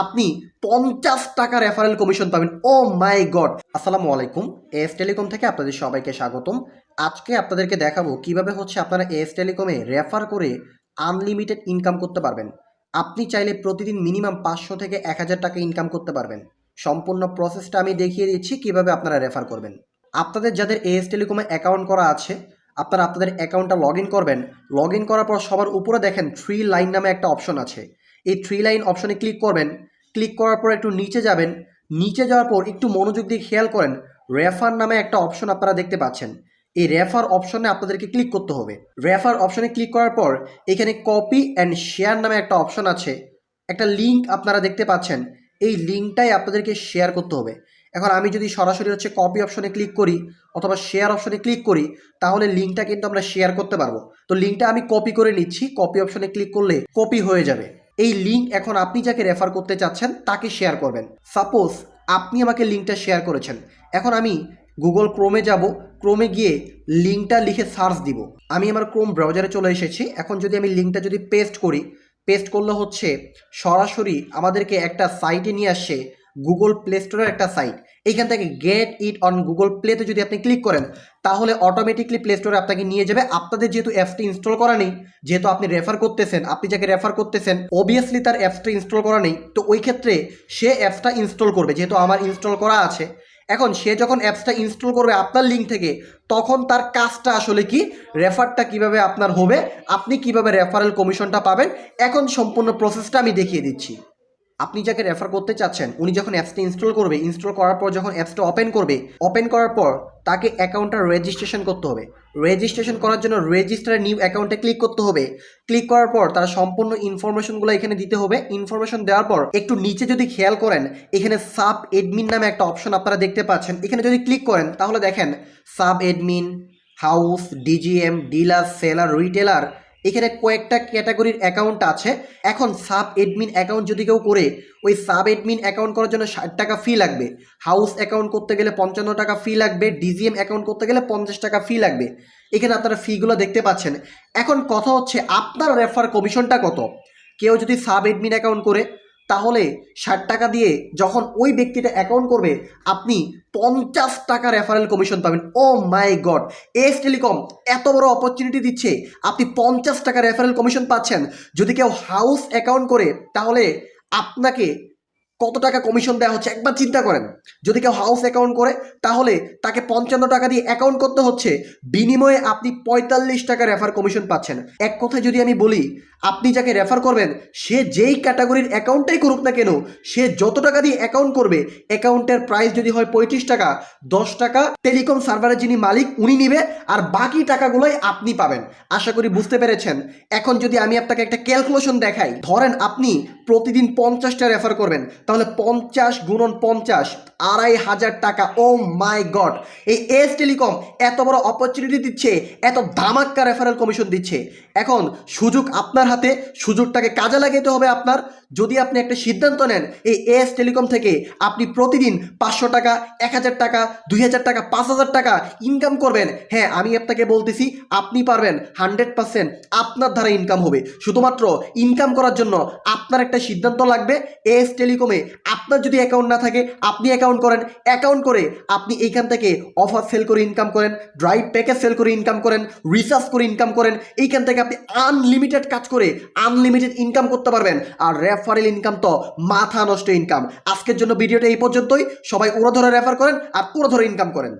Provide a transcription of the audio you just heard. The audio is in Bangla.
আপনি 50 টাকা রেফারেল কমিশন পাবেন। ও মাই গড! আসসালামু আলাইকুম। এস টেলিকম থেকে আপনাদের সবাইকে স্বাগতম। আজকে আপনাদেরকে দেখাবো কিভাবে আপনারা এস টেলিকমে রেফার করে আনলিমিটেড ইনকাম করতে পারবেন। আপনি চাইলে প্রতিদিন মিনিমাম 500 থেকে 1000 টাকা ইনকাম করতে পারবেন। সম্পূর্ণ প্রসেসটা আমি দেখিয়ে দিচ্ছি কিভাবে আপনারা রেফার করবেন। আপনাদের যাদের এস টেলিকমে অ্যাকাউন্ট করা আছে, আপনারা আপনাদের অ্যাকাউন্টটা লগ ইন করবেন। লগ ইন করার পর সবার উপরে দেখেন 3 লাইন নামে একটা অপশন আছে। এই 3 লাইন অপশনে ক্লিক করবেন। ক্লিক করার পর একটু নিচে যাবেন। নিচে যাওয়ার পর একটু মনোযোগ দিয়ে খেয়াল করেন, রেফার নামে একটা অপশন আপনারা দেখতে পাচ্ছেন। এই রেফার অপশনে আপনাদেরকে ক্লিক করতে হবে। রেফার অপশনে ক্লিক করার পর এখানে কপি অ্যান্ড শেয়ার নামে একটা অপশন আছে। একটা লিঙ্ক আপনারা দেখতে পাচ্ছেন। এই লিঙ্কটাই আপনাদেরকে শেয়ার করতে হবে। এখন আমি যদি সরাসরি কপি অপশনে ক্লিক করি অথবা শেয়ার অপশনে ক্লিক করি, তাহলে লিঙ্কটা কিন্তু আমরা শেয়ার করতে পারবো। তো লিঙ্কটা আমি কপি করে নিচ্ছি। কপি অপশনে ক্লিক করলে কপি হয়ে যাবে। এই লিঙ্ক এখন আপনি যাকে রেফার করতে চাচ্ছেন তাকে শেয়ার করবেন। সাপোজ আপনি আমাকে লিঙ্কটা শেয়ার করেছেন। এখন আমি গুগল ক্রোমে যাব। ক্রোমে গিয়ে লিঙ্কটা লিখে সার্চ দিব। আমি আমার ক্রোম ব্রাউজারে চলে এসেছি। এখন যদি আমি লিঙ্কটা পেস্ট করি, পেস্ট করলে সরাসরি আমাদেরকে একটা সাইটে নিয়ে আসছে, গুগল প্লে স্টোরের একটা সাইট। এইখান থেকে গেট ইট অন গুগল প্লেতে যদি আপনি ক্লিক করেন, তাহলে অটোমেটিকলি প্লে স্টোরে আপনাকে নিয়ে যাবে। আপনাদের যেহেতু অ্যাপসটি ইনস্টল করা নেই, যেহেতু আপনি রেফার করতেছেন, আপনি যাকে রেফার করতেছেন অবভিয়াসলি তার অ্যাপসটা ইনস্টল করা নেই। তো ওই ক্ষেত্রে সে অ্যাপসটা ইনস্টল করবে, যেহেতু আমার ইনস্টল করা আছে। এখন সে যখন অ্যাপসটা ইনস্টল করবে আপনার লিঙ্ক থেকে, তখন তার কাজটা আসলে কি, রেফারটা কিভাবে আপনার হবে, আপনি কিভাবে রেফারেল কমিশনটা পাবেন, এখন সম্পূর্ণ প্রসেসটা আমি দেখিয়ে দিচ্ছি। আপনি যাকে রেফার করতে চাচ্ছেন উনি যখন অ্যাপসটা ইনস্টল করবে, ইনস্টল করার পর যখন অ্যাপসটা ওপেন করবে, ওপেন করার পর তাকে অ্যাকাউন্টটা রেজিস্ট্রেশন করতে হবে। রেজিস্ট্রেশন করার জন্য রেজিস্টার নিউ অ্যাকাউন্টে ক্লিক করতে হবে। ক্লিক করার পর তার সম্পূর্ণ ইনফরমেশনগুলো এখানে দিতে হবে। ইনফরমেশন দেওয়ার পর একটু নিচে যদি খেয়াল করেন, এখানে সাব এডমিন নামে একটা অপশন আপনারা দেখতে পাচ্ছেন। এখানে যদি ক্লিক করেন তাহলে দেখেন sub admin, house, DGM, dealer, seller, retailer, এখানে কয়েকটা ক্যাটাগরির অ্যাকাউন্ট আছে। এখন সাব এডমিন অ্যাকাউন্ট যদি কেউ করে, ওই সাব এডমিন অ্যাকাউন্ট করার জন্য 60 টাকা ফি লাগবে। হাউস অ্যাকাউন্ট করতে গেলে 55 টাকা ফি লাগবে। ডিজিএম অ্যাকাউন্ট করতে গেলে 50 টাকা ফি লাগবে। এখানে আপনারা ফিগুলো দেখতে পাচ্ছেন। এখন কথা আপনার রেফার কমিশনটা কত। কেউ যদি সাব এডমিন অ্যাকাউন্ট করে, তাহলে 60 টাকা দিয়ে যখন ওই ব্যক্তিটা অ্যাকাউন্ট করবে, আপনি 50 টাকা রেফারেল কমিশন পাবেন। ও মাই গড! এস টেলিকম এত বড় অপরচুনিটি দিচ্ছে, আপনি 50 টাকা রেফারেল কমিশন পাচ্ছেন। যদি কেউ হাউস অ্যাকাউন্ট করে, তাহলে আপনাকে কত টাকা কমিশন দেওয়া হচ্ছে একবার চিন্তা করেন। যদি কেউ হাউস অ্যাকাউন্ট করে, তাহলে তাকে 55 টাকা দিয়ে অ্যাকাউন্ট করতে হচ্ছে, বিনিময়ে আপনি 45 টাকা রেফার কমিশন পাচ্ছেন। এক কথায় যদি আমি বলি, আপনি যাকে রেফার করবেন সে যেই ক্যাটাগরির অ্যাকাউন্টটাই করুক না কেন, সে যত টাকা দিয়ে অ্যাকাউন্ট করবে, অ্যাকাউন্টের প্রাইস যদি হয় 35 টাকা, 10 টাকা টেলিকম সার্ভারের যিনি মালিক উনি নিবে, আর বাকি টাকাগুলোই আপনি পাবেন। আশা করি বুঝতে পেরেছেন। এখন যদি আমি আপনাকে একটা ক্যালকুলেশন দেখাই, ধরেন আপনি প্রতিদিন 50টা রেফার করবেন, তাহলে 50 গুণন 50, 2500 টাকা। ও মাই গড! এই এস টেলিকম এত বড় অপরচুনিটি দিচ্ছে, এত ধামাক্কা রেফারেল কমিশন দিচ্ছে। এখন সুযোগ আপনার হাতে, সুযোগটাকে কাজে লাগাতে হবে আপনার। যদি আপনি একটা সিদ্ধান্ত নেন, এই এস টেলিকম থেকে আপনি প্রতিদিন 500 টাকা, 1000 টাকা, 2000 টাকা, 5000 টাকা ইনকাম করবেন, হ্যাঁ আমি আপনাকে বলতেছি আপনি পারবেন। 100% আপনার দ্বারা ইনকাম হবে। শুধুমাত্র ইনকাম করার জন্য আপনার একটা সিদ্ধান্ত লাগবে। এস টেলিকমে আপনার যদি অ্যাকাউন্ট না থাকে, আপনি অ্যাকাউন্ট করেন। অ্যাকাউন্ট করে আপনি এইখান থেকে অফার সেল করে ইনকাম করেন, ড্রাইভ প্যাকেজ সেল করে ইনকাম করেন, রিসার্চ করে ইনকাম করেন। এইখান থেকে আপনি আনলিমিটেড কাজ করে আনলিমিটেড ইনকাম করতে পারবেন। আর রেফারেল ইনকাম তো মাথা নষ্ট ইনকাম। আজকের জন্য ভিডিওটা এই পর্যন্তই। সবাই উড়ো ধরে রেফার করেন আর উড়ো ধরে ইনকাম করেন।